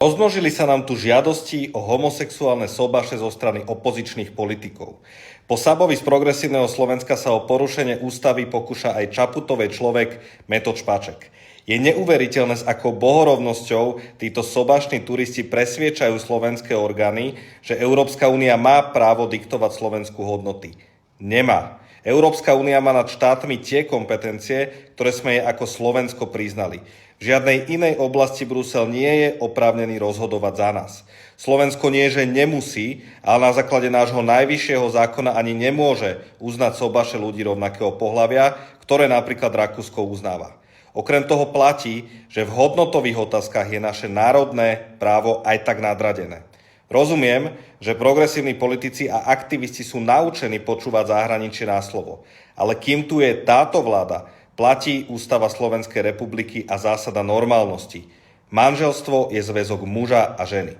Rozmnožili sa nám tu žiadosti o homosexuálne sobaše zo strany opozičných politikov. Po Sabovi z Progresívneho Slovenska sa o porušenie ústavy pokúša aj Čaputovej človek Metoď Špaček. Je neuveriteľné, s akou bohorovnosťou títo sobašní turisti presviečajú slovenské orgány, že Európska únia má právo diktovať Slovensku hodnoty. Nemá. Európska únia má nad štátmi tie kompetencie, ktoré sme jej ako Slovensko priznali. V žiadnej inej oblasti Brusel nie je oprávnený rozhodovať za nás. Slovensko nie, že nemusí, ale na základe nášho najvyššieho zákona ani nemôže uznať sobaše ľudí rovnakého pohlavia, ktoré napríklad Rakúsko uznáva. Okrem toho platí, že v hodnotových otázkach je naše národné právo aj tak nadradené. Rozumiem, že progresívni politici a aktivisti sú naučení počúvať zahraničie na slovo. Ale kým tu je táto vláda, platí Ústava Slovenskej republiky a zásada normálnosti. Manželstvo je zväzok muža a ženy.